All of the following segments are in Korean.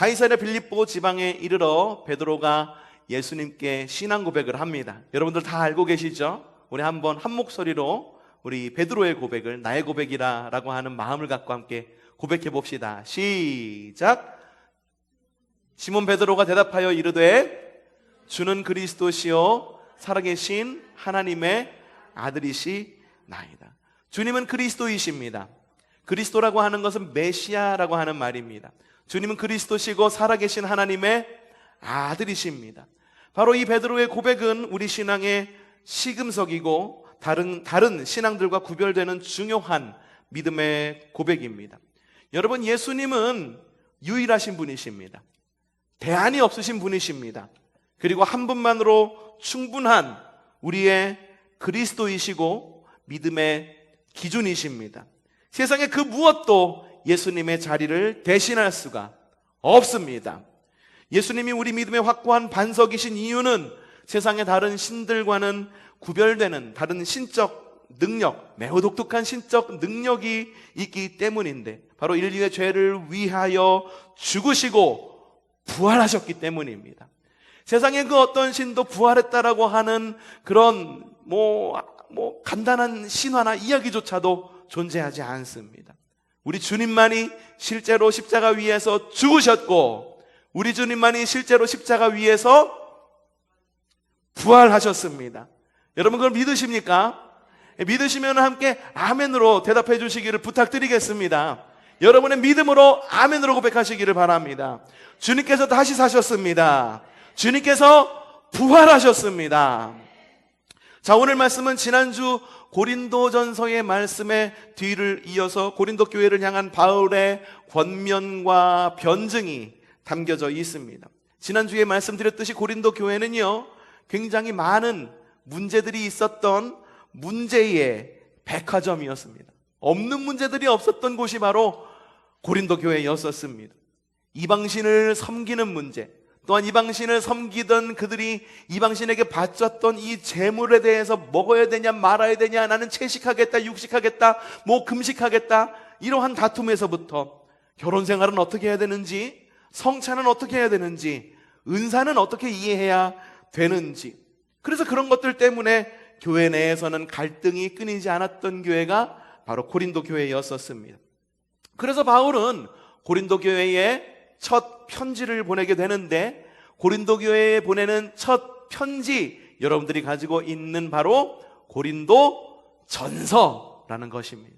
가이사랴 빌립보 지방에 이르러 베드로가 예수님께 신앙 고백을 합니다. 여러분들 다 알고 계시죠? 우리 한번 한 목소리로 우리 베드로의 고백을 나의 고백이라 라고 하는 마음을 갖고 함께 고백해 봅시다. 시작. 시몬 베드로가 대답하여 이르되 주는 그리스도시요 살아계신 하나님의 아들이시나이다. 주님은 그리스도이십니다. 그리스도라고 하는 것은 메시아라고 하는 말입니다. 주님은 그리스도시고 살아계신 하나님의 아들이십니다. 바로 이 베드로의 고백은 우리 신앙의 시금석이고 다른 신앙들과 구별되는 중요한 믿음의 고백입니다. 여러분, 예수님은 유일하신 분이십니다. 대안이 없으신 분이십니다. 그리고 한 분만으로 충분한 우리의 그리스도이시고 믿음의 기준이십니다. 세상에 그 무엇도 예수님의 자리를 대신할 수가 없습니다. 예수님이 우리 믿음의 확고한 반석이신 이유는 세상의 다른 신들과는 구별되는 다른 신적 능력, 매우 독특한 신적 능력이 있기 때문인데, 바로 인류의 죄를 위하여 죽으시고 부활하셨기 때문입니다. 세상에 그 어떤 신도 부활했다라고 하는 그런 간단한 신화나 이야기조차도 존재하지 않습니다. 우리 주님만이 실제로 십자가 위에서 죽으셨고, 우리 주님만이 실제로 십자가 위에서 부활하셨습니다. 여러분, 그걸 믿으십니까? 믿으시면 함께 아멘으로 대답해 주시기를 부탁드리겠습니다. 여러분의 믿음으로 아멘으로 고백하시기를 바랍니다. 주님께서 다시 사셨습니다. 주님께서 부활하셨습니다. 자, 오늘 말씀은 지난주 고린도전서의 말씀의 뒤를 이어서 고린도 교회를 향한 바울의 권면과 변증이 담겨져 있습니다. 지난주에 말씀드렸듯이 고린도 교회는요, 굉장히 많은 문제들이 있었던 문제의 백화점이었습니다. 없는 문제들이 없었던 곳이 바로 고린도 교회였었습니다. 이방신을 섬기는 문제, 또한 이방신을 섬기던 그들이 이방신에게 바쳤던 이 재물에 대해서 먹어야 되냐 말아야 되냐, 나는 채식하겠다 육식하겠다 금식하겠다, 이러한 다툼에서부터 결혼생활은 어떻게 해야 되는지, 성찬은 어떻게 해야 되는지, 은사는 어떻게 이해해야 되는지, 그래서 그런 것들 때문에 교회 내에서는 갈등이 끊이지 않았던 교회가 바로 고린도 교회였었습니다. 그래서 바울은 고린도 교회에 첫 편지를 보내게 되는데, 고린도 교회에 보내는 첫 편지, 여러분들이 가지고 있는 바로 고린도 전서라는 것입니다.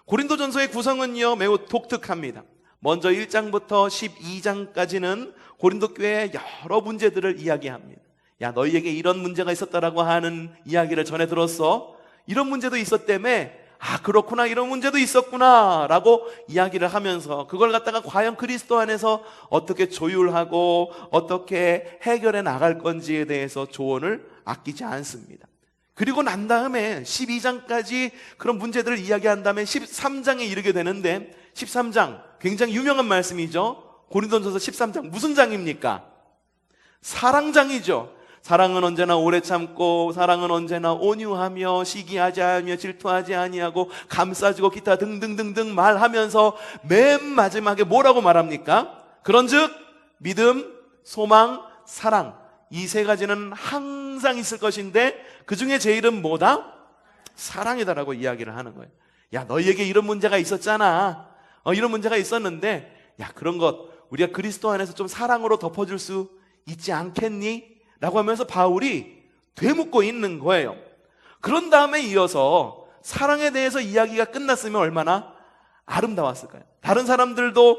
고린도 전서의 구성은요, 매우 독특합니다. 먼저 1장부터 12장까지는 고린도 교회의 여러 문제들을 이야기합니다. 야, 너희에게 이런 문제가 있었다라고 하는 이야기를 전해 들었어. 이런 문제도 있었다며. 아, 그렇구나, 이런 문제도 있었구나 라고 이야기를 하면서 그걸 갖다가 과연 그리스도 안에서 어떻게 조율하고 어떻게 해결해 나갈 건지에 대해서 조언을 아끼지 않습니다. 그리고 난 다음에 12장까지 그런 문제들을 이야기한 다음에 13장에 이르게 되는데, 13장 굉장히 유명한 말씀이죠. 고린도전서 13장 무슨 장입니까? 사랑장이죠. 사랑은 언제나 오래 참고, 사랑은 언제나 온유하며, 시기하지 아니하며, 질투하지 아니하고, 감싸주고, 기타 등등등등 말하면서 맨 마지막에 뭐라고 말합니까? 그런즉 믿음, 소망, 사랑, 이 세 가지는 항상 있을 것인데 그 중에 제일은 뭐다? 사랑이다라고 이야기를 하는 거예요. 야, 너희에게 이런 문제가 있었잖아. 이런 문제가 있었는데, 야, 그런 것 우리가 그리스도 안에서 좀 사랑으로 덮어줄 수 있지 않겠니? 라고 하면서 바울이 되묻고 있는 거예요. 그런 다음에 이어서 사랑에 대해서 이야기가 끝났으면 얼마나 아름다웠을까요? 다른 사람들도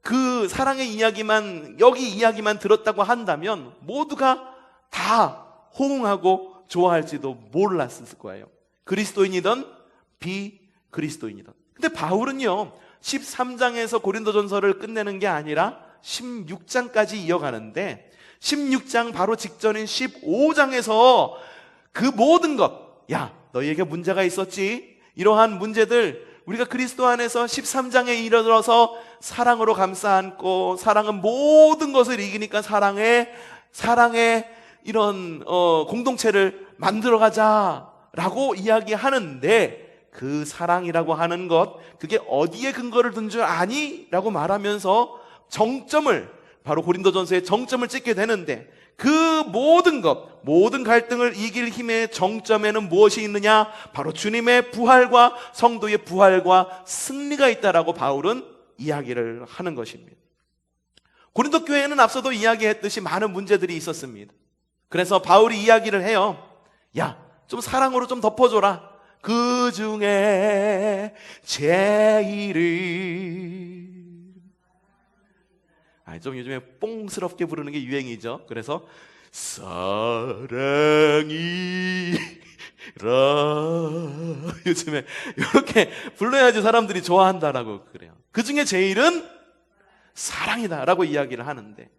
그 사랑의 이야기만, 여기 이야기만 들었다고 한다면 모두가 다 호응하고 좋아할지도 몰랐을 거예요. 그리스도인이든 비그리스도인이든. 근데 바울은요, 13장에서 고린도전서를 끝내는 게 아니라 16장까지 이어가는데, 16장 바로 직전인 15장에서 그 모든 것, 야, 너희에게 문제가 있었지? 이러한 문제들 우리가 그리스도 안에서 13장에 이르러서 사랑으로 감싸 안고, 사랑은 모든 것을 이기니까 사랑의 이런 공동체를 만들어가자라고 이야기하는데, 그 사랑이라고 하는 것, 그게 어디에 근거를 둔 줄 아니? 라고 말하면서 정점을, 바로 고린도전서의 정점을 찍게 되는데, 그 모든 것, 모든 갈등을 이길 힘의 정점에는 무엇이 있느냐? 바로 주님의 부활과 성도의 부활과 승리가 있다라고 바울은 이야기를 하는 것입니다. 고린도 교회에는 앞서도 이야기했듯이 많은 문제들이 있었습니다. 그래서 바울이 이야기를 해요. 야, 좀 사랑으로 좀 덮어줘라. 그 중에 제일을, 좀 요즘에 뽕스럽게 부르는 게 유행이죠. 그래서 사랑이라 요즘에 이렇게 불러야지 사람들이 좋아한다라고 그래요. 그 중에 제일은 사랑이다라고 이야기를 하는데,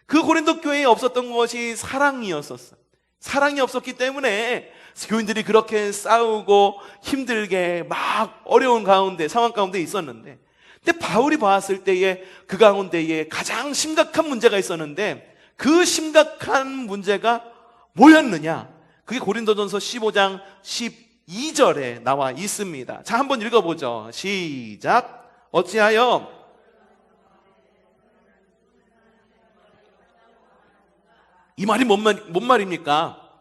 그 고린도 교회에 없었던 것이 사랑이었었어요. 사랑이 없었기 때문에 교인들이 그렇게 싸우고 힘들게 막 어려운 가운데, 상황 가운데 있었는데, 근데 바울이 봤을 때에 그 가운데에 가장 심각한 문제가 있었는데, 그 심각한 문제가 뭐였느냐? 그게 고린도전서 15장 12절에 나와 있습니다. 자, 한번 읽어보죠. 시작. 어찌하여 이 말이 뭔 말입니까?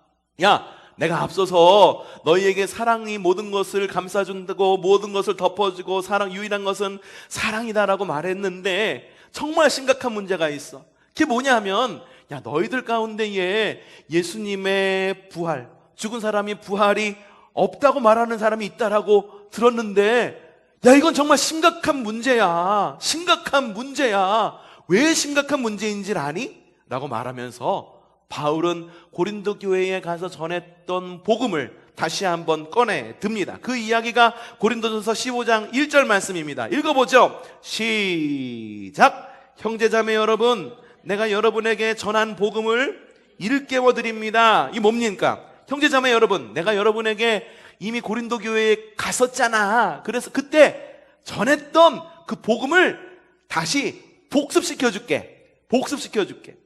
야, 내가 앞서서 너희에게 사랑이 모든 것을 감싸준다고, 모든 것을 덮어주고 유일한 것은 사랑이다라고 말했는데, 정말 심각한 문제가 있어. 그게 뭐냐면, 야, 너희들 가운데에 예수님의 부활, 죽은 사람이 부활이 없다고 말하는 사람이 있다라고 들었는데, 야, 이건 정말 심각한 문제야. 심각한 문제야. 왜 심각한 문제인지 아니? 라고 말하면서 바울은 고린도 교회에 가서 전했던 복음을 다시 한번 꺼내 듭니다. 그 이야기가 고린도전서 15장 1절 말씀입니다. 읽어보죠. 시작. 형제자매 여러분, 내가 여러분에게 전한 복음을 일깨워 드립니다. 이 뭡니까? 형제자매 여러분, 내가 여러분에게 이미 고린도 교회에 갔었잖아. 그래서 그때 전했던 그 복음을 다시 복습시켜 줄게.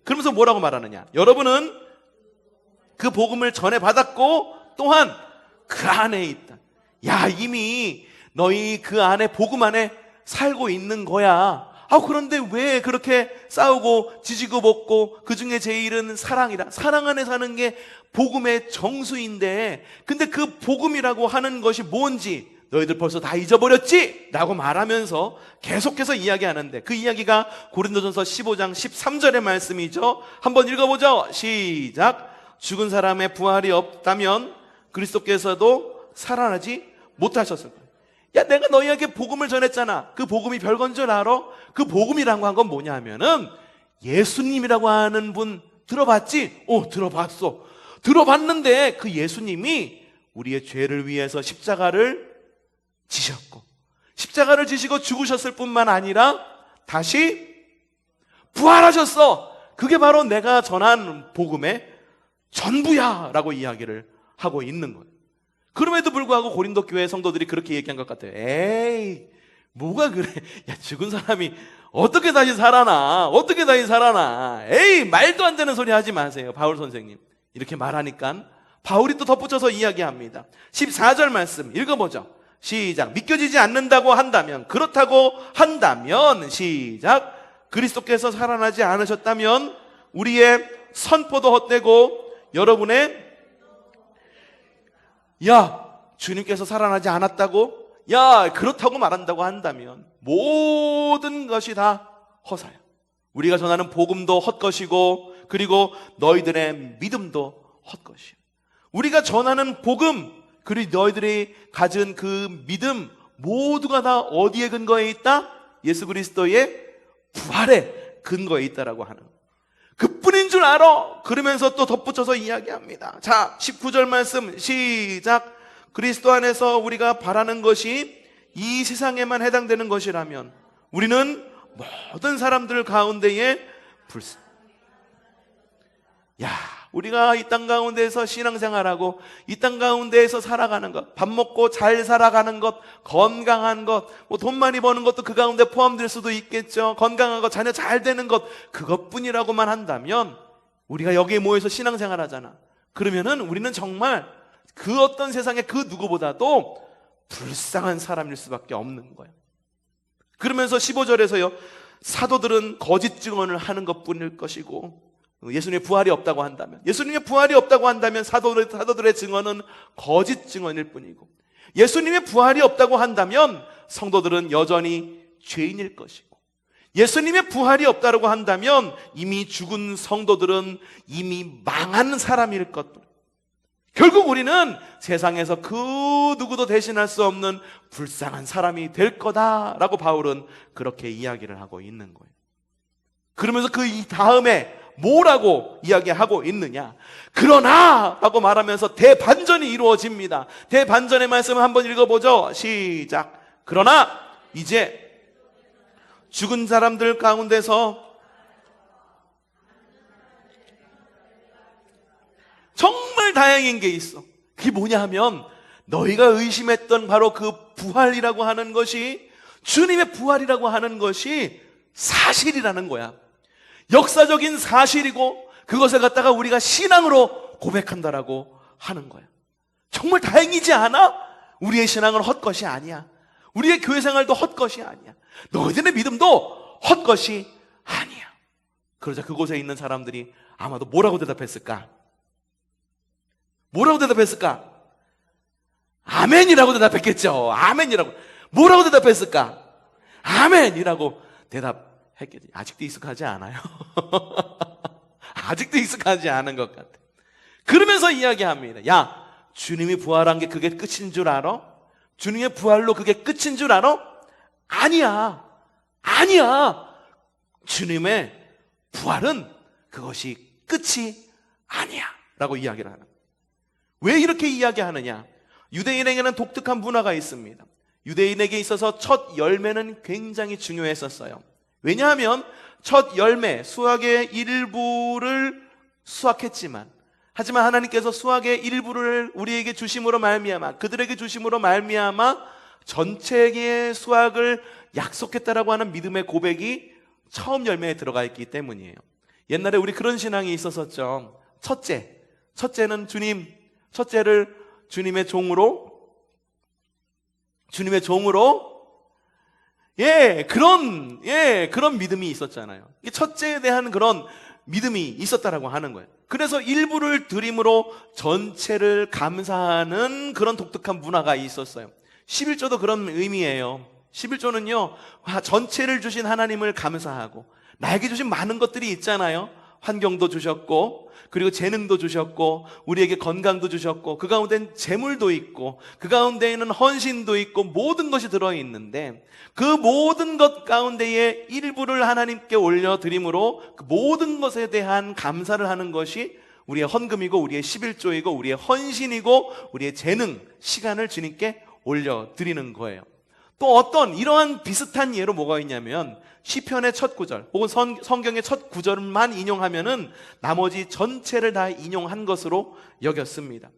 그러면서 뭐라고 말하느냐? 여러분은 그 복음을 전해 받았고 또한 그 안에 있다. 야, 이미 너희 그 안에, 복음 안에 살고 있는 거야. 그런데 왜 그렇게 싸우고 지지고 볶고, 그 중에 제일은 사랑이다. 사랑 안에 사는 게 복음의 정수인데, 근데 그 복음이라고 하는 것이 뭔지 너희들 벌써 다 잊어버렸지? 라고 말하면서 계속해서 이야기하는데, 그 이야기가 고린도전서 15장 13절의 말씀이죠. 한번 읽어보죠. 시작. 죽은 사람의 부활이 없다면 그리스도께서도 살아나지 못하셨을 거예요. 야, 내가 너희에게 복음을 전했잖아. 그 복음이 별건 줄 알아? 그 복음이라고 한 건 뭐냐면은, 예수님이라고 하는 분 들어봤지? 들어봤어. 들어봤는데 그 예수님이 우리의 죄를 위해서 십자가를 지셨고, 십자가를 지시고 죽으셨을 뿐만 아니라 다시 부활하셨어. 그게 바로 내가 전한 복음의 전부야 라고 이야기를 하고 있는 거예요. 그럼에도 불구하고 고린도 교회 성도들이 그렇게 얘기한 것 같아요. 에이, 뭐가 그래? 야, 죽은 사람이 어떻게 다시 살아나? 에이, 말도 안 되는 소리 하지 마세요, 바울 선생님. 이렇게 말하니까 바울이 또 덧붙여서 이야기합니다. 14절 말씀 읽어보죠. 시작. 믿겨지지 않는다고 한다면, 그렇다고 한다면, 시작. 그리스도께서 살아나지 않으셨다면 우리의 선포도 헛되고 여러분의, 야, 주님께서 살아나지 않았다고? 야, 그렇다고 말한다고 한다면 모든 것이 다 허사야. 우리가 전하는 복음도 헛것이고, 그리고 너희들의 믿음도 헛것이야. 우리가 전하는 복음, 그리고 너희들이 가진 그 믿음, 모두가 다 어디에 근거해 있다? 예수 그리스도의 부활에 근거해 있다라고 하는, 그뿐인 줄 알아. 그러면서 또 덧붙여서 이야기합니다. 자, 19절 말씀 시작. 그리스도 안에서 우리가 바라는 것이 이 세상에만 해당되는 것이라면 우리는 모든 사람들 가운데에 우리가 이 땅 가운데에서 신앙생활하고 이 땅 가운데에서 살아가는 것, 밥 먹고 잘 살아가는 것, 건강한 것, 돈 많이 버는 것도 그 가운데 포함될 수도 있겠죠. 건강한 것, 자녀 잘 되는 것, 그것뿐이라고만 한다면, 우리가 여기에 모여서 신앙생활 하잖아. 그러면은 우리는 정말 그 어떤 세상의 그 누구보다도 불쌍한 사람일 수밖에 없는 거예요. 그러면서 15절에서요, 사도들은 거짓 증언을 하는 것뿐일 것이고, 예수님의 부활이 없다고 한다면, 예수님의 부활이 없다고 한다면 사도들의 증언은 거짓 증언일 뿐이고, 예수님의 부활이 없다고 한다면 성도들은 여전히 죄인일 것이고, 예수님의 부활이 없다고 한다면 이미 죽은 성도들은 이미 망한 사람일 것. 결국 우리는 세상에서 그 누구도 대신할 수 없는 불쌍한 사람이 될 거다라고 바울은 그렇게 이야기를 하고 있는 거예요. 그러면서 그 다음에 뭐라고 이야기하고 있느냐? 그러나 라고 말하면서 대반전이 이루어집니다. 대반전의 말씀을 한번 읽어보죠. 시작. 그러나 이제 죽은 사람들 가운데서 정말 다행인 게 있어. 그게 뭐냐 하면 너희가 의심했던 바로 그 부활이라고 하는 것이, 주님의 부활이라고 하는 것이 사실이라는 거야. 역사적인 사실이고 그것을 갖다가 우리가 신앙으로 고백한다라고 하는 거야. 정말 다행이지 않아? 우리의 신앙은 헛것이 아니야. 우리의 교회 생활도 헛것이 아니야. 너희들의 믿음도 헛것이 아니야. 그러자 그곳에 있는 사람들이 아마도 뭐라고 대답했을까? 뭐라고 대답했을까? 아멘이라고 대답했겠죠. 아멘이라고. 뭐라고 대답했을까? 아멘이라고 대답했겠지. 아직도 익숙하지 않아요. 아직도 익숙하지 않은 것 같아. 그러면서 이야기합니다. 야, 주님이 부활한 게 그게 끝인 줄 알아? 주님의 부활로 그게 끝인 줄 알아? 아니야. 아니야. 주님의 부활은 그것이 끝이 아니야 라고 이야기를 하는 거예요. 왜 이렇게 이야기하느냐? 유대인에게는 독특한 문화가 있습니다. 유대인에게 있어서 첫 열매는 굉장히 중요했었어요. 왜냐하면 첫 열매, 수확의 일부를 수확했지만, 하지만 하나님께서 수확의 일부를 우리에게 주심으로 말미암아, 그들에게 주심으로 말미암아 전체의 수확을 약속했다라고 하는 믿음의 고백이 처음 열매에 들어가 있기 때문이에요. 옛날에 우리 그런 신앙이 있었었죠. 첫째는 첫째를 주님의 종으로 그런 믿음이 있었잖아요. 첫째에 대한 그런 믿음이 있었다라고 하는 거예요. 그래서 일부를 드림으로 전체를 감사하는 그런 독특한 문화가 있었어요. 11조도 그런 의미예요. 11조는요, 전체를 주신 하나님을 감사하고, 나에게 주신 많은 것들이 있잖아요. 환경도 주셨고, 그리고 재능도 주셨고, 우리에게 건강도 주셨고, 그 가운데는 재물도 있고, 그 가운데에는 헌신도 있고, 모든 것이 들어있는데, 그 모든 것 가운데에 일부를 하나님께 올려드림으로 그 모든 것에 대한 감사를 하는 것이 우리의 헌금이고, 우리의 11조이고, 우리의 헌신이고, 우리의 재능, 시간을 주님께 올려드리는 거예요. 또 어떤 이러한 비슷한 예로 뭐가 있냐면, 시편의 첫 구절 혹은 성경의 첫 구절만 인용하면은 나머지 전체를 다 인용한 것으로 여겼습니다.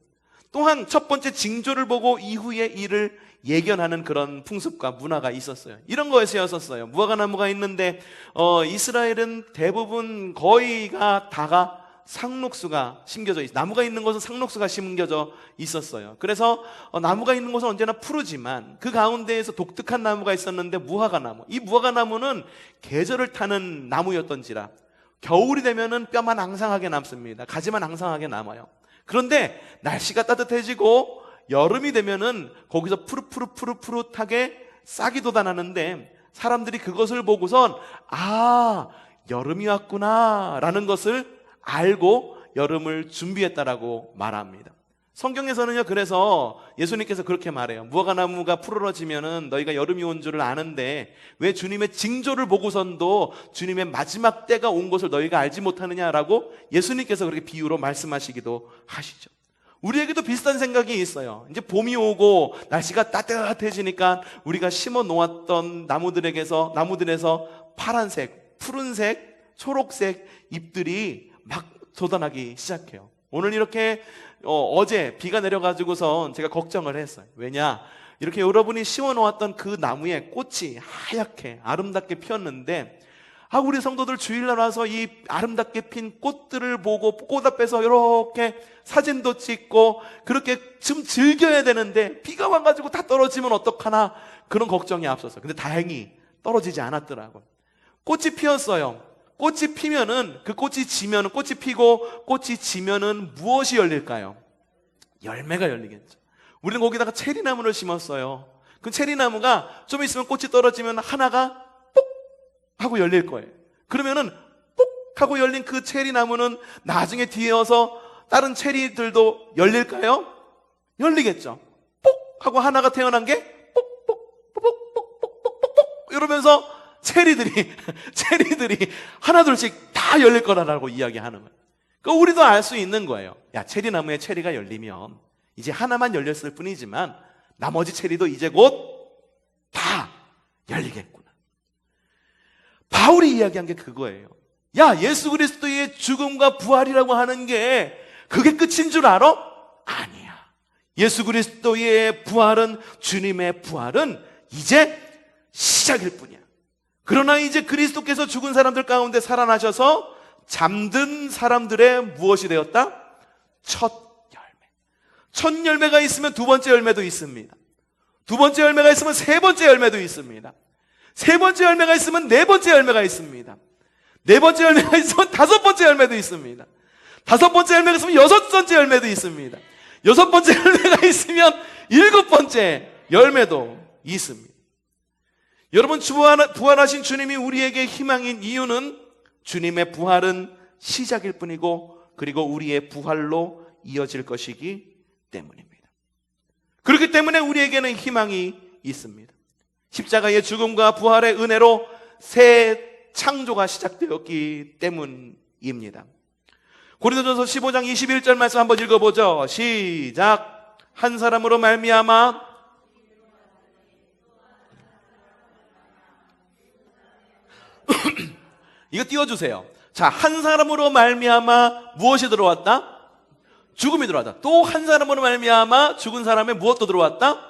또한 첫 번째 징조를 보고 이후의 일을 예견하는 그런 풍습과 문화가 있었어요. 이런 거에 쓰였었어요. 무화과나무가 있는데 이스라엘은 대부분 거의가 다가 상록수가 심겨져 있어요. 나무가 있는 곳은 상록수가 심겨져 있었어요. 그래서 나무가 있는 곳은 언제나 푸르지만 그 가운데에서 독특한 나무가 있었는데 무화과나무. 이 무화과나무는 계절을 타는 나무였던지라 겨울이 되면은 뼈만 앙상하게 남습니다. 가지만 앙상하게 남아요. 그런데 날씨가 따뜻해지고 여름이 되면은 거기서 푸릇푸릇하게 싹이 돋아나는데 사람들이 그것을 보고선 여름이 왔구나 라는 것을 알고 여름을 준비했다라고 말합니다. 성경에서는요, 그래서 예수님께서 그렇게 말해요. 무화과나무가 푸르러지면은 너희가 여름이 온 줄을 아는데 왜 주님의 징조를 보고선도 주님의 마지막 때가 온 것을 너희가 알지 못하느냐라고 예수님께서 그렇게 비유로 말씀하시기도 하시죠. 우리에게도 비슷한 생각이 있어요. 이제 봄이 오고 날씨가 따뜻해지니까 우리가 심어 놓았던 나무들에서 파란색, 푸른색, 초록색 잎들이 막 돋아나기 시작해요. 오늘 이렇게 어제 비가 내려가지고선 제가 걱정을 했어요. 왜냐? 이렇게 여러분이 심어놓았던 그 나무에 꽃이 하얗게 아름답게 피었는데 우리 성도들 주일날 와서 이 아름답게 핀 꽃들을 보고 꽃 앞에서 이렇게 사진도 찍고 그렇게 좀 즐겨야 되는데 비가 와가지고 다 떨어지면 어떡하나 그런 걱정이 앞서서 근데 다행히 떨어지지 않았더라고요. 꽃이 피었어요. 꽃이 피면은, 그 꽃이 지면은, 꽃이 피고 꽃이 지면은 무엇이 열릴까요? 열매가 열리겠죠. 우리는 거기다가 체리나무를 심었어요. 그 체리나무가 좀 있으면 꽃이 떨어지면 하나가 뽁 하고 열릴 거예요. 그러면은 뽁 하고 열린 그 체리나무는 나중에 뒤에서 다른 체리들도 열릴까요? 열리겠죠. 뽁 하고 하나가 태어난 게 뽁뽁뽁뽁뽁뽁뽁 이러면서 체리들이 하나둘씩 다 열릴 거라고 이야기하는 거예요. 그러니까 우리도 알 수 있는 거예요. 야, 체리나무에 체리가 열리면 이제 하나만 열렸을 뿐이지만 나머지 체리도 이제 곧 다 열리겠구나. 바울이 이야기한 게 그거예요. 야, 예수 그리스도의 죽음과 부활이라고 하는 게 그게 끝인 줄 알아? 아니야. 예수 그리스도의 부활은, 주님의 부활은 이제 시작일 뿐이야. 그러나 이제 그리스도께서 죽은 사람들 가운데 살아나셔서 잠든 사람들의 무엇이 되었다? 첫 열매. 첫 열매가 있으면 두 번째 열매도 있습니다. 두 번째 열매가 있으면 세 번째 열매도 있습니다. 세 번째 열매가 있으면 네 번째 열매가 있습니다. 네 번째 열매가 있으면 다섯 번째 열매도 있습니다. 다섯 번째 열매가 있으면 여섯 번째 열매도 있습니다. 여섯 번째 열매가 있으면 일곱 번째 열매도 있습니다. 여러분, 부활하신 주님이 우리에게 희망인 이유는 주님의 부활은 시작일 뿐이고, 그리고 우리의 부활로 이어질 것이기 때문입니다. 그렇기 때문에 우리에게는 희망이 있습니다. 십자가의 죽음과 부활의 은혜로 새 창조가 시작되었기 때문입니다. 고린도전서 15장 21절 말씀 한번 읽어보죠. 시작. 한 사람으로 말미암아 이거 띄워주세요. 자, 한 사람으로 말미암아 무엇이 들어왔다? 죽음이 들어왔다. 또 한 사람으로 말미암아 죽은 사람의 무엇도 들어왔다?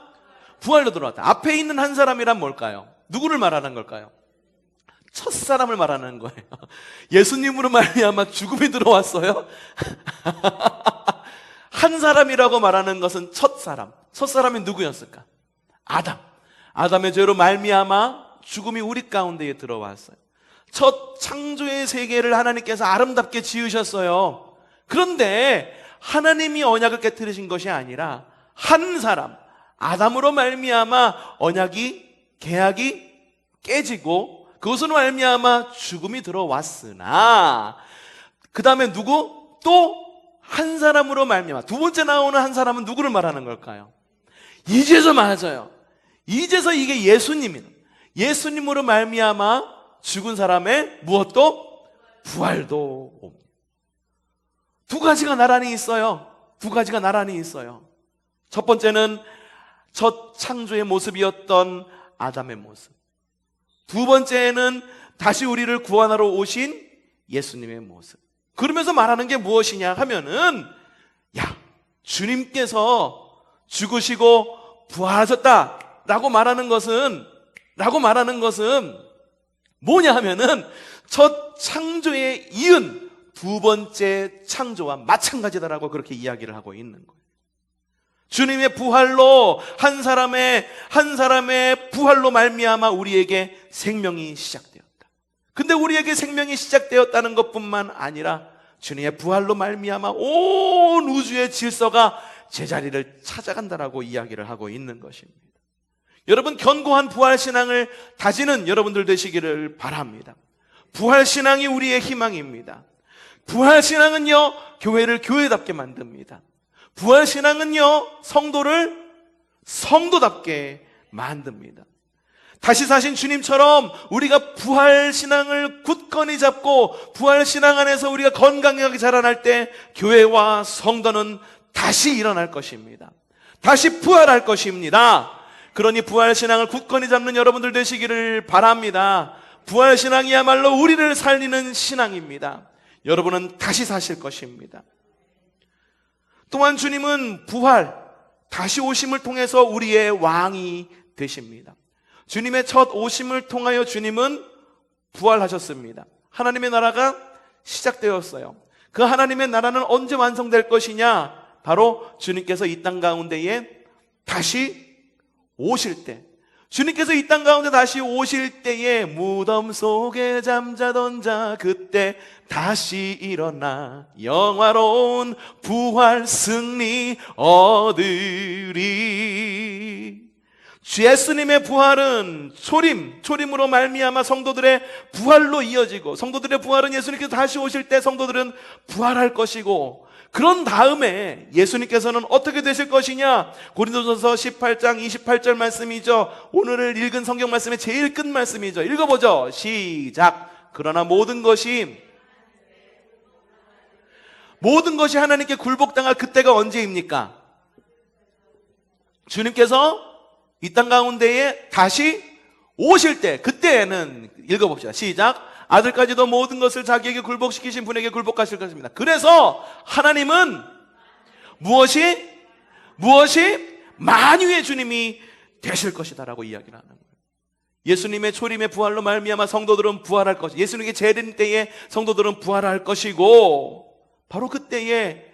부활도 들어왔다. 앞에 있는 한 사람이란 뭘까요? 누구를 말하는 걸까요? 첫 사람을 말하는 거예요. 예수님으로 말미암아 죽음이 들어왔어요. 한 사람이라고 말하는 것은 첫 사람. 첫 사람이 누구였을까? 아담. 아담의 죄로 말미암아 죽음이 우리 가운데에 들어왔어요. 첫 창조의 세계를 하나님께서 아름답게 지으셨어요. 그런데 하나님이 언약을 깨뜨리신 것이 아니라 한 사람, 아담으로 말미암아 계약이 깨지고 그것으로 말미암아 죽음이 들어왔으나 그 다음에 누구? 또 한 사람으로 말미암아. 두 번째 나오는 한 사람은 누구를 말하는 걸까요? 이제서 맞아요. 이제서 이게 예수님입니다. 예수님으로 말미암아 죽은 사람의 무엇도? 부활도 옵니다. 두 가지가 나란히 있어요. 두 가지가 나란히 있어요. 첫 번째는 첫 창조의 모습이었던 아담의 모습. 두 번째는 다시 우리를 구원하러 오신 예수님의 모습. 그러면서 말하는 게 무엇이냐 하면은, 야, 주님께서 죽으시고 부활하셨다라고 말하는 것은 뭐냐 하면은 첫 창조에 이은 두 번째 창조와 마찬가지다라고 그렇게 이야기를 하고 있는 거예요. 주님의 부활로 한 사람의 부활로 말미암아 우리에게 생명이 시작되었다. 근데 우리에게 생명이 시작되었다는 것뿐만 아니라 주님의 부활로 말미암아 온 우주의 질서가 제자리를 찾아간다라고 이야기를 하고 있는 것입니다. 여러분, 견고한 부활신앙을 다지는 여러분들 되시기를 바랍니다. 부활신앙이 우리의 희망입니다. 부활신앙은요, 교회를 교회답게 만듭니다. 부활신앙은요, 성도를 성도답게 만듭니다. 다시 사신 주님처럼 우리가 부활신앙을 굳건히 잡고 부활신앙 안에서 우리가 건강하게 자라날 때 교회와 성도는 다시 일어날 것입니다. 다시 부활할 것입니다. 그러니 부활신앙을 굳건히 잡는 여러분들 되시기를 바랍니다. 부활신앙이야말로 우리를 살리는 신앙입니다. 여러분은 다시 사실 것입니다. 또한 주님은 부활, 다시 오심을 통해서 우리의 왕이 되십니다. 주님의 첫 오심을 통하여 주님은 부활하셨습니다. 하나님의 나라가 시작되었어요. 그 하나님의 나라는 언제 완성될 것이냐? 바로 주님께서 이 땅 가운데에 다시 오실 때, 주님께서 이 땅 가운데 다시 오실 때에 무덤 속에 잠자던 자 그때 다시 일어나 영화로운 부활 승리 얻으리. 주 예수님의 부활은 초림으로 말미암아 성도들의 부활로 이어지고, 성도들의 부활은 예수님께서 다시 오실 때 성도들은 부활할 것이고, 그런 다음에 예수님께서는 어떻게 되실 것이냐? 고린도전서 18장 28절 말씀이죠. 오늘 읽은 성경 말씀의 제일 끝 말씀이죠. 읽어보죠. 시작. 그러나 모든 것이 하나님께 굴복당할 그때가 언제입니까? 주님께서 이 땅 가운데에 다시 오실 때, 그때에는 읽어봅시다. 시작. 아들까지도 모든 것을 자기에게 굴복시키신 분에게 굴복하실 것입니다. 그래서 하나님은 무엇이 만유의 주님이 되실 것이다라고 이야기를 하는 거예요. 예수님의 초림의 부활로 말미암아 성도들은 부활할 것이고, 예수님의 재림 때에 성도들은 부활할 것이고, 바로 그때에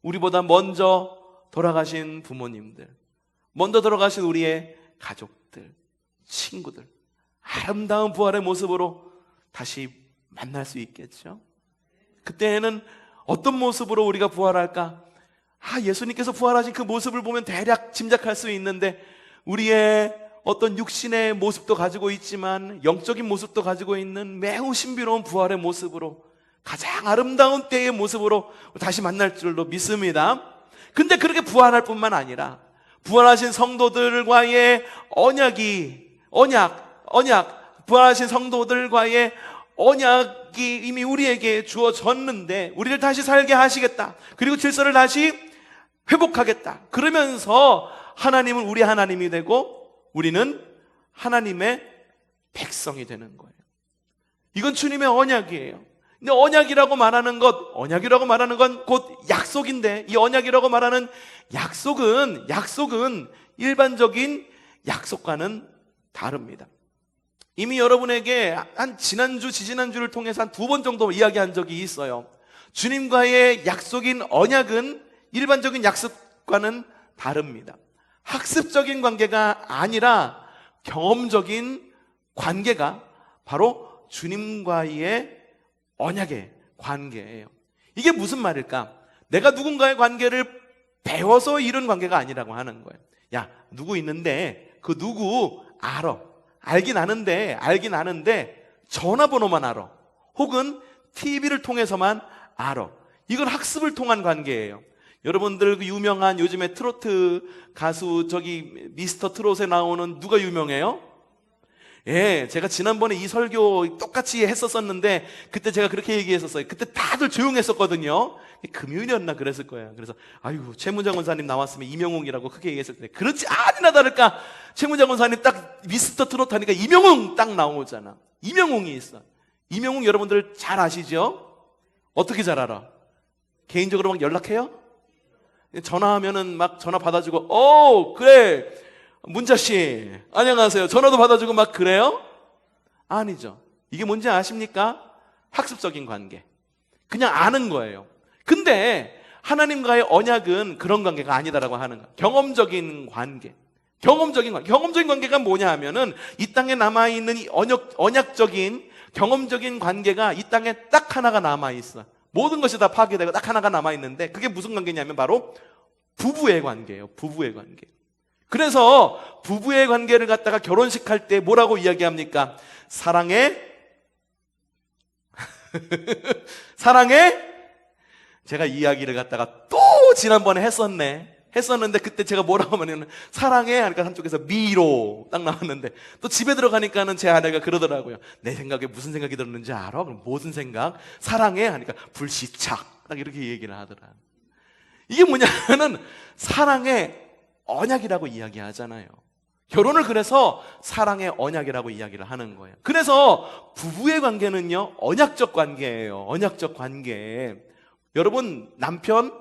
우리보다 먼저 돌아가신 부모님들, 먼저 돌아가신 우리의 가족들, 친구들, 아름다운 부활의 모습으로 다시 만날 수 있겠죠. 그때에는 어떤 모습으로 우리가 부활할까? 예수님께서 부활하신 그 모습을 보면 대략 짐작할 수 있는데, 우리의 어떤 육신의 모습도 가지고 있지만 영적인 모습도 가지고 있는 매우 신비로운 부활의 모습으로, 가장 아름다운 때의 모습으로 다시 만날 줄로 믿습니다. 근데 그렇게 부활할 뿐만 아니라 부활하신 성도들과의 부활하신 성도들과의 언약이 이미 우리에게 주어졌는데, 우리를 다시 살게 하시겠다, 그리고 질서를 다시 회복하겠다, 그러면서 하나님은 우리 하나님이 되고 우리는 하나님의 백성이 되는 거예요. 이건 주님의 언약이에요. 근데 언약이라고 말하는 건 곧 약속인데, 이 언약이라고 말하는 약속은 일반적인 약속과는 다릅니다. 이미 여러분에게 한 지지난주를 통해서 한 2번 정도 이야기한 적이 있어요. 주님과의 약속인 언약은 일반적인 약속과는 다릅니다. 학습적인 관계가 아니라 경험적인 관계가 바로 주님과의 언약의 관계예요. 이게 무슨 말일까? 내가 누군가의 관계를 배워서 이룬 관계가 아니라고 하는 거예요. 야, 누구 있는데 그 누구 알아. 알긴 아는데 전화번호만 알아. 혹은 TV를 통해서만 알아. 이건 학습을 통한 관계예요. 여러분들 그 유명한 요즘에 트로트 가수 미스터 트롯에 나오는 누가 유명해요? 예, 제가 지난번에 이 설교 똑같이 했었었는데 그때 제가 그렇게 얘기했었어요. 그때 다들 조용했었거든요. 금요일이었나 그랬을 거예요. 그래서 최문장 원사님 나왔으면 이명웅이라고 크게 얘기했을 때, 그렇지 아니나 다를까 최문장 원사님 딱 미스터 트롯 하니까 이명웅 딱 나오잖아. 이명웅이 있어. 이명웅 여러분들 잘 아시죠? 어떻게 잘 알아? 개인적으로 막 연락해요? 전화하면은 막 전화 받아주고, 그래 문자씨 안녕하세요 전화도 받아주고 막 그래요? 아니죠. 이게 뭔지 아십니까? 학습적인 관계, 그냥 아는 거예요. 근데 하나님과의 언약은 그런 관계가 아니다라고 하는 거예요. 경험적인 관계가 뭐냐 하면은 이 땅에 남아있는 이 언약적인 경험적인 관계가 이 땅에 딱 하나가 남아있어. 모든 것이 다 파괴되고 딱 하나가 남아있는데, 그게 무슨 관계냐면 바로 부부의 관계예요. 부부의 관계. 그래서 부부의 관계를 갖다가 결혼식 할 때 뭐라고 이야기합니까? 사랑해? 제가 이야기를 갖다가 또 지난번에 했었는데 그때 제가 뭐라고 하냐면 사랑해 하니까 한쪽에서 미로 딱 나왔는데, 또 집에 들어가니까는 제 아내가 그러더라고요. 내 생각에 무슨 생각이 들었는지 알아? 그럼 무슨 생각? 사랑해 하니까 불시착 딱 이렇게 얘기를 하더라. 이게 뭐냐면은 사랑의 언약이라고 이야기하잖아요. 결혼을 그래서 사랑의 언약이라고 이야기를 하는 거예요. 그래서 부부의 관계는요, 언약적 관계예요. 언약적 관계. 여러분 남편,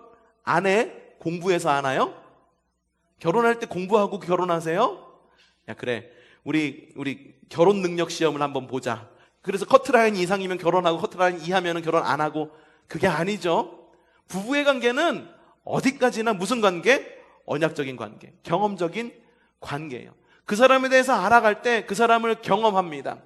아내 공부해서 하나요? 결혼할 때 공부하고 결혼하세요? 야, 그래, 우리 결혼 능력 시험을 한번 보자. 그래서 커트라인 이상이면 결혼하고 커트라인 이하면 결혼 안 하고, 그게 아니죠. 부부의 관계는 어디까지나 무슨 관계? 언약적인 관계, 경험적인 관계예요. 그 사람에 대해서 알아갈 때 그 사람을 경험합니다.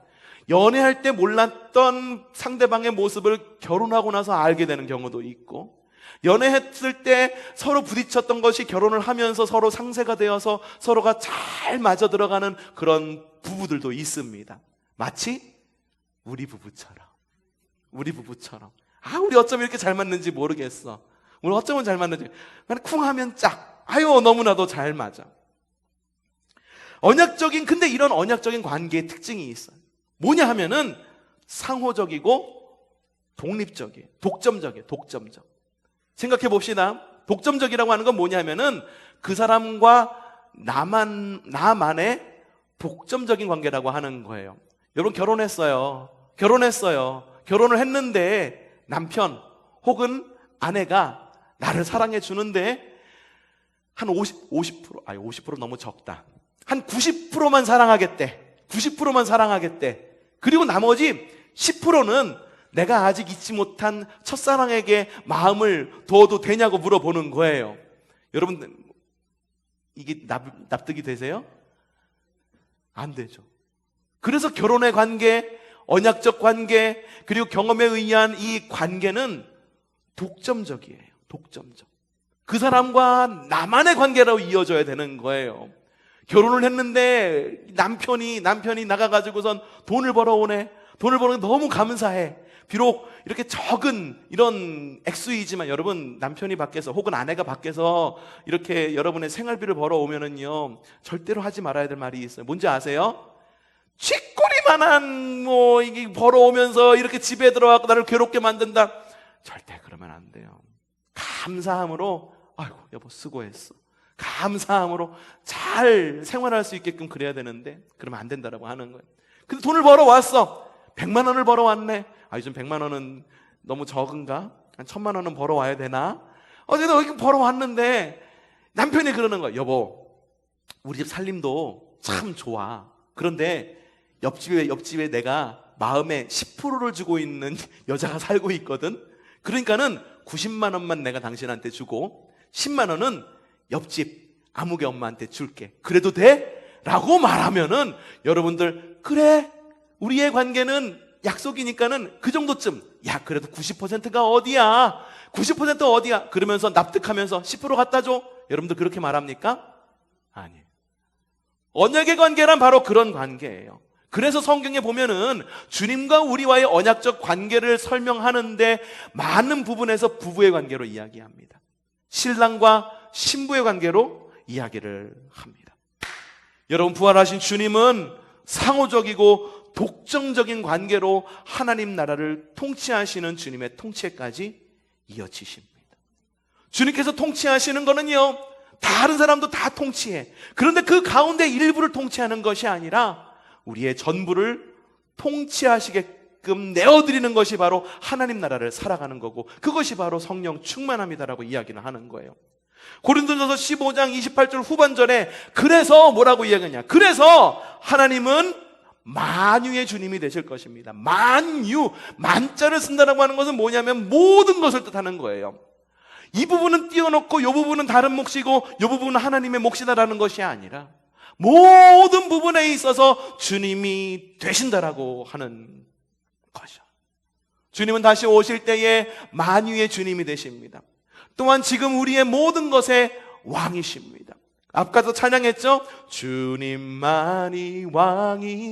연애할 때 몰랐던 상대방의 모습을 결혼하고 나서 알게 되는 경우도 있고, 연애했을 때 서로 부딪혔던 것이 결혼을 하면서 서로 상쇄가 되어서 서로가 잘 맞아 들어가는 그런 부부들도 있습니다. 마치 우리 부부처럼. 우리 어쩜 이렇게 잘 맞는지 모르겠어. 우리 어쩌면 잘 맞는지. 쿵 하면 짝. 아유, 너무나도 잘 맞아. 근데 이런 언약적인 관계의 특징이 있어요. 뭐냐 하면은 상호적이고 독립적이에요. 독점적. 생각해 봅시다. 독점적이라고 하는 건 뭐냐면은 그 사람과 나만의 독점적인 관계라고 하는 거예요. 여러분 결혼했어요. 결혼을 했는데 남편 혹은 아내가 나를 사랑해 주는데 한 50% 너무 적다. 한 90%만 사랑하겠대. 90%만 사랑하겠대. 그리고 나머지 10%는 내가 아직 잊지 못한 첫사랑에게 마음을 둬도 되냐고 물어보는 거예요. 여러분, 이게 납득이 되세요? 안 되죠. 그래서 결혼의 관계, 언약적 관계, 그리고 경험에 의한 이 관계는 독점적이에요. 독점적. 그 사람과 나만의 관계로 이어져야 되는 거예요. 결혼을 했는데 남편이 나가가지고선 돈을 벌어오네. 돈을 벌어오니 너무 감사해. 비록 이렇게 적은 이런 액수이지만 여러분, 남편이 밖에서 혹은 아내가 밖에서 이렇게 여러분의 생활비를 벌어오면은요, 절대로 하지 말아야 될 말이 있어요. 뭔지 아세요? 쥐꼬리만한 이게 벌어오면서 이렇게 집에 들어와서 나를 괴롭게 만든다. 절대 그러면 안 돼요. 감사함으로, 아이고 여보 수고했어. 감사함으로 잘 생활할 수 있게끔 그래야 되는데 그러면 안 된다라고 하는 거예요. 근데 돈을 벌어왔어. 100만 원을 벌어왔네. 요즘 100만 원은 너무 적은가? 한 1000만 원은 벌어와야 되나? 어제도 이렇게 벌어왔는데 남편이 그러는 거예요. 여보, 우리 집 살림도 참 좋아. 그런데 옆집에 내가 마음에 10%를 주고 있는 여자가 살고 있거든. 그러니까는 90만 원만 내가 당신한테 주고 10만 원은 옆집 아무개 엄마한테 줄게. 그래도 돼? 라고 말하면은 여러분들, 그래, 우리의 관계는 약속이니까는 그 정도쯤. 야, 그래도 90%가 어디야? 90% 어디야? 그러면서 납득하면서 10% 갖다 줘. 여러분들 그렇게 말합니까? 아니에요. 언약의 관계란 바로 그런 관계예요. 그래서 성경에 보면은 주님과 우리와의 언약적 관계를 설명하는데 많은 부분에서 부부의 관계로 이야기합니다. 신랑과 신부의 관계로 이야기를 합니다. 여러분, 부활하신 주님은 상호적이고 독점적인 관계로 하나님 나라를 통치하시는 주님의 통치에까지 이어지십니다. 주님께서 통치하시는 거는요, 다른 사람도 다 통치해. 그런데 그 가운데 일부를 통치하는 것이 아니라 우리의 전부를 통치하시게끔 내어드리는 것이 바로 하나님 나라를 살아가는 거고, 그것이 바로 성령 충만함이다라고 이야기를 하는 거예요. 고린도전서 15장 28절 후반절에 그래서 뭐라고 이야기하냐? 그래서 하나님은 만유의 주님이 되실 것입니다. 만유, 만자를 쓴다라고 하는 것은 뭐냐면 모든 것을 뜻하는 거예요. 이 부분은 띄워놓고 이 부분은 다른 몫이고 이 부분은 하나님의 몫이다라는 것이 아니라 모든 부분에 있어서 주님이 되신다라고 하는 것이죠. 주님은 다시 오실 때에 만유의 주님이 되십니다. 또한 지금 우리의 모든 것의 왕이십니다. 아까도 찬양했죠? 주님만이 왕이십니다.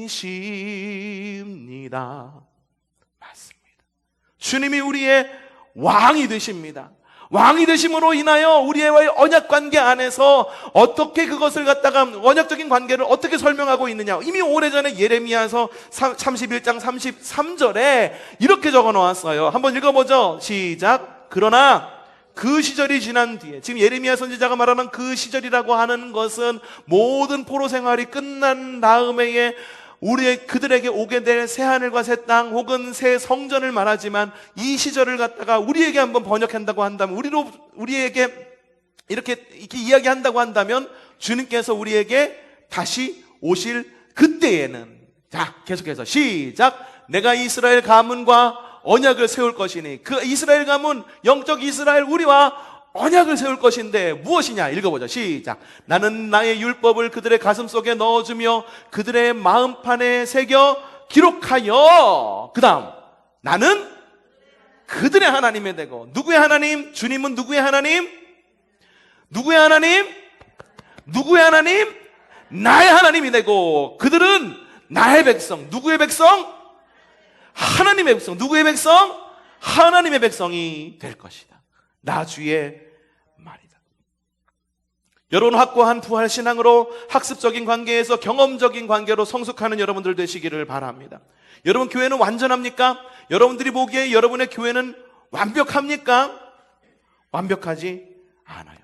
맞습니다. 주님이 우리의 왕이 되십니다. 왕이 되심으로 인하여 우리와의 언약 관계 안에서 어떻게 그것을 갖다가 언약적인 관계를 어떻게 설명하고 있느냐, 이미 오래전에 예레미야서 31장 33절에 이렇게 적어 놓았어요. 한번 읽어보죠. 시작. 그러나 그 시절이 지난 뒤에, 지금 예레미야 선지자가 말하는 그 시절이라고 하는 것은 모든 포로 생활이 끝난 다음에 그들에게 오게 될 새 하늘과 새 땅 혹은 새 성전을 말하지만, 이 시절을 갖다가 우리에게 한번 번역한다고 한다면, 우리에게 이렇게 이야기한다고 한다면, 주님께서 우리에게 다시 오실 그때에는, 자, 계속해서 시작. 내가 이스라엘 가문과 언약을 세울 것이니, 그 이스라엘 가문, 영적 이스라엘, 우리와 언약을 세울 것인데 무엇이냐? 읽어보자. 시작. 나는 나의 율법을 그들의 가슴 속에 넣어주며 그들의 마음판에 새겨 기록하여, 그 다음, 나는 그들의 하나님이 되고. 누구의 하나님? 주님은 누구의 하나님? 누구의 하나님? 누구의 하나님? 나의 하나님이 되고, 그들은 나의 백성. 누구의 백성? 하나님의 백성. 누구의 백성? 하나님의 백성이 될 것이다. 나 주의 말이다. 여러분, 확고한 부활 신앙으로 학습적인 관계에서 경험적인 관계로 성숙하는 여러분들 되시기를 바랍니다. 여러분, 교회는 완전합니까? 여러분들이 보기에 여러분의 교회는 완벽합니까? 완벽하지 않아요.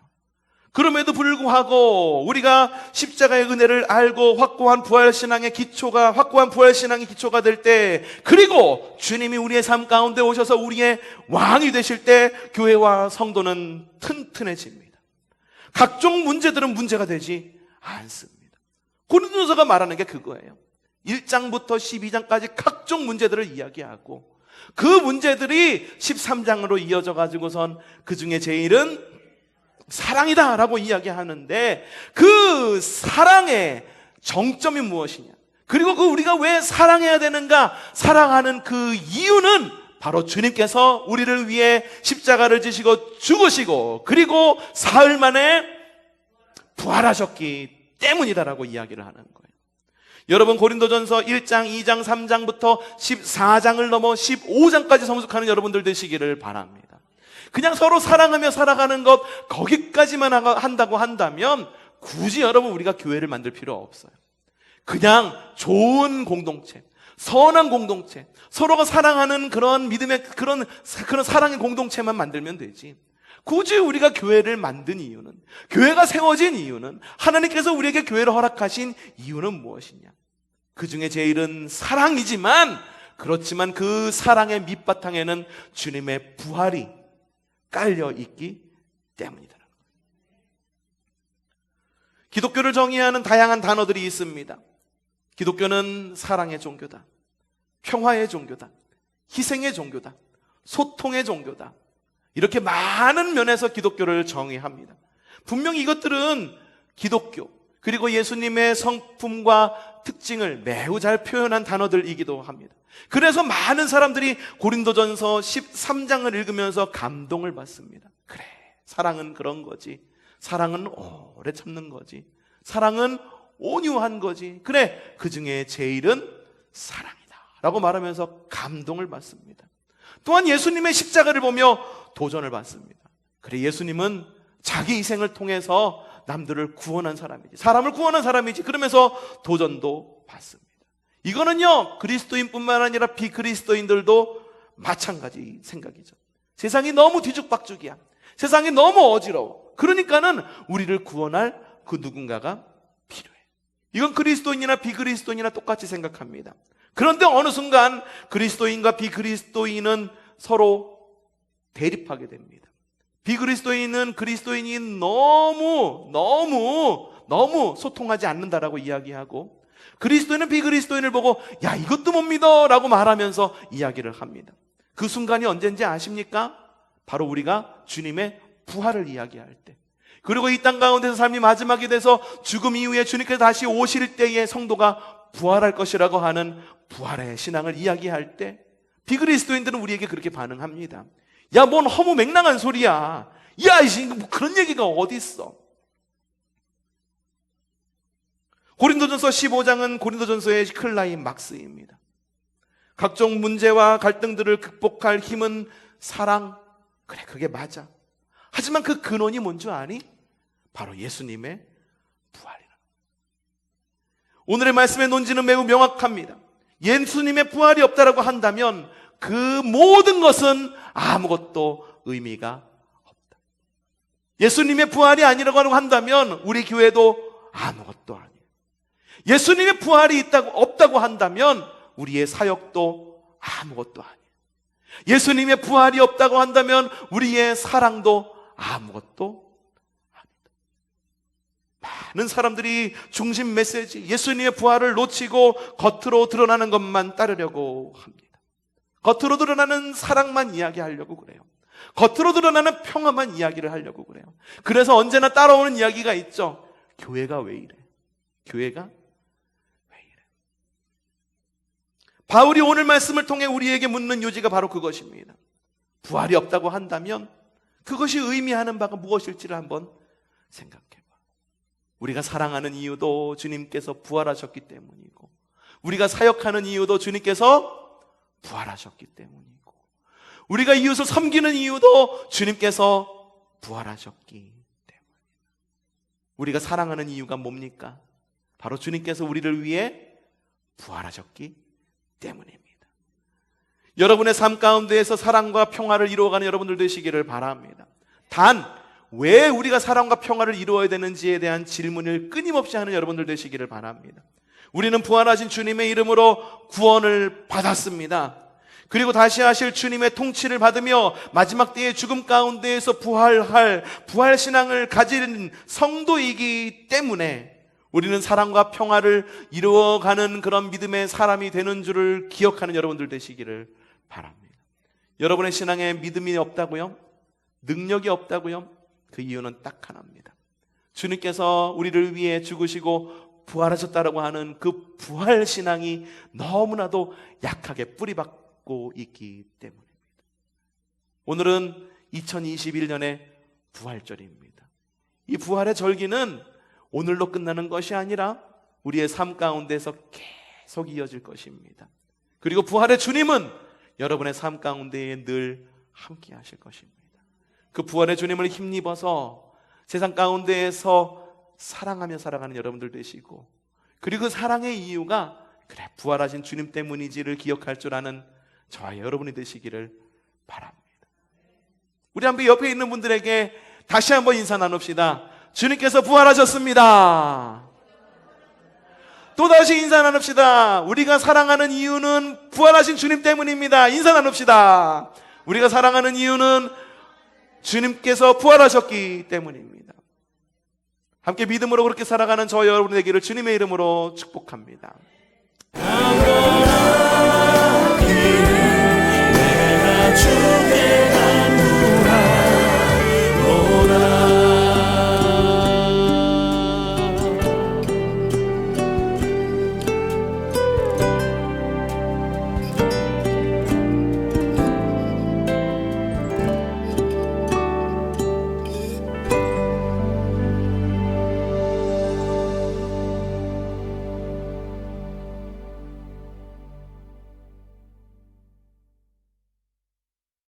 그럼에도 불구하고 우리가 십자가의 은혜를 알고 확고한 부활 신앙의 기초가 될 때, 그리고 주님이 우리의 삶 가운데 오셔서 우리의 왕이 되실 때 교회와 성도는 튼튼해집니다. 각종 문제들은 문제가 되지 않습니다. 고린도전서가 말하는 게 그거예요. 1장부터 12장까지 각종 문제들을 이야기하고, 그 문제들이 13장으로 이어져 가지고선 그 중에 제일은 사랑이다 라고 이야기하는데, 그 사랑의 정점이 무엇이냐, 그리고 그 우리가 왜 사랑해야 되는가, 사랑하는 그 이유는 바로 주님께서 우리를 위해 십자가를 지시고 죽으시고 그리고 사흘 만에 부활하셨기 때문이다라고 이야기를 하는 거예요. 여러분, 고린도전서 1장, 2장, 3장부터 14장을 넘어 15장까지 성숙하는 여러분들 되시기를 바랍니다. 그냥 서로 사랑하며 살아가는 것, 거기까지만 한다고 한다면 굳이 여러분 우리가 교회를 만들 필요 없어요. 그냥 좋은 공동체, 선한 공동체, 서로가 사랑하는 그런 믿음의 그런 사랑의 공동체만 만들면 되지. 굳이 우리가 교회를 만든 이유는, 교회가 세워진 이유는, 하나님께서 우리에게 교회를 허락하신 이유는 무엇이냐? 그 중에 제일은 사랑이지만, 그렇지만 그 사랑의 밑바탕에는 주님의 부활이 깔려 있기 때문이다. 기독교를 정의하는 다양한 단어들이 있습니다. 기독교는 사랑의 종교다, 평화의 종교다, 희생의 종교다, 소통의 종교다, 이렇게 많은 면에서 기독교를 정의합니다. 분명히 이것들은 기독교 그리고 예수님의 성품과 특징을 매우 잘 표현한 단어들이기도 합니다. 그래서 많은 사람들이 고린도전서 13장을 읽으면서 감동을 받습니다. 그래, 사랑은 그런 거지. 사랑은 오래 참는 거지. 사랑은 온유한 거지. 그래, 그 중에 제일은 사랑이다 라고 말하면서 감동을 받습니다. 또한 예수님의 십자가를 보며 도전을 받습니다. 그래, 예수님은 자기 희생을 통해서 남들을 구원한 사람이지, 사람을 구원한 사람이지. 그러면서 도전도 받습니다. 이거는요, 그리스도인뿐만 아니라 비그리스도인들도 마찬가지 생각이죠. 세상이 너무 뒤죽박죽이야. 세상이 너무 어지러워. 그러니까는 우리를 구원할 그 누군가가 필요해. 이건 그리스도인이나 비그리스도인이나 똑같이 생각합니다. 그런데 어느 순간 그리스도인과 비그리스도인은 서로 대립하게 됩니다. 비그리스도인은 그리스도인이 너무 소통하지 않는다라고 이야기하고, 그리스도인은 비그리스도인을 보고 야, 이것도 못 믿어 라고 말하면서 이야기를 합니다. 그 순간이 언제인지 아십니까? 바로 우리가 주님의 부활을 이야기할 때, 그리고 이 땅 가운데서 삶이 마지막이 돼서 죽음 이후에 주님께서 다시 오실 때에 성도가 부활할 것이라고 하는 부활의 신앙을 이야기할 때, 비그리스도인들은 우리에게 그렇게 반응합니다. 야, 뭔 허무맹랑한 소리야. 야, 뭐 그런 얘기가 어디 있어. 고린도전서 15장은 고린도전서의 클라이막스입니다. 각종 문제와 갈등들을 극복할 힘은 사랑. 그래, 그게 맞아. 하지만 그 근원이 뭔 줄 아니? 바로 예수님의 부활이라. 오늘의 말씀의 논지는 매우 명확합니다. 예수님의 부활이 없다라고 한다면 그 모든 것은 아무것도 의미가 없다. 예수님의 부활이 아니라고 한다면 우리 교회도 아무것도 아니에요. 예수님의 부활이 없다고 한다면 우리의 사역도 아무것도 아니에요. 예수님의 부활이 없다고 한다면 우리의 사랑도 아무것도 아니다. 많은 사람들이 중심 메시지, 예수님의 부활을 놓치고 겉으로 드러나는 것만 따르려고 합니다. 겉으로 드러나는 사랑만 이야기하려고 그래요. 겉으로 드러나는 평화만 이야기를 하려고 그래요. 그래서 언제나 따라오는 이야기가 있죠. 교회가 왜 이래? 교회가 왜 이래? 바울이 오늘 말씀을 통해 우리에게 묻는 요지가 바로 그것입니다. 부활이 없다고 한다면 그것이 의미하는 바가 무엇일지를 한번 생각해봐. 우리가 사랑하는 이유도 주님께서 부활하셨기 때문이고, 우리가 사역하는 이유도 주님께서 부활하셨기 때문이고, 우리가 이웃을 섬기는 이유도 주님께서 부활하셨기 때문입니다. 우리가 사랑하는 이유가 뭡니까? 바로 주님께서 우리를 위해 부활하셨기 때문입니다. 여러분의 삶 가운데에서 사랑과 평화를 이루어가는 여러분들 되시기를 바랍니다. 단, 왜 우리가 사랑과 평화를 이루어야 되는지에 대한 질문을 끊임없이 하는 여러분들 되시기를 바랍니다. 우리는 부활하신 주님의 이름으로 구원을 받았습니다. 그리고 다시 하실 주님의 통치를 받으며 마지막 때의 죽음 가운데에서 부활할 부활신앙을 가진 성도이기 때문에 우리는 사랑과 평화를 이루어가는 그런 믿음의 사람이 되는 줄을 기억하는 여러분들 되시기를 바랍니다. 여러분의 신앙에 믿음이 없다고요? 능력이 없다고요? 그 이유는 딱 하나입니다. 주님께서 우리를 위해 죽으시고 부활하셨다라고 하는 그 부활신앙이 너무나도 약하게 뿌리박고 있기 때문입니다. 오늘은 2021년의 부활절입니다. 이 부활의 절기는 오늘로 끝나는 것이 아니라 우리의 삶 가운데서 계속 이어질 것입니다. 그리고 부활의 주님은 여러분의 삶 가운데에 늘 함께 하실 것입니다. 그 부활의 주님을 힘입어서 세상 가운데에서 사랑하며 살아가는 여러분들 되시고, 그리고 그 사랑의 이유가 그래 부활하신 주님 때문이지를 기억할 줄 아는 저와 여러분이 되시기를 바랍니다. 우리 한번 옆에 있는 분들에게 다시 한번 인사 나눕시다. 주님께서 부활하셨습니다. 또다시 인사 나눕시다. 우리가 사랑하는 이유는 부활하신 주님 때문입니다. 인사 나눕시다. 우리가 사랑하는 이유는 주님께서 부활하셨기 때문입니다. 함께 믿음으로 그렇게 살아가는 저와 여러분이 되기를 주님의 이름으로 축복합니다.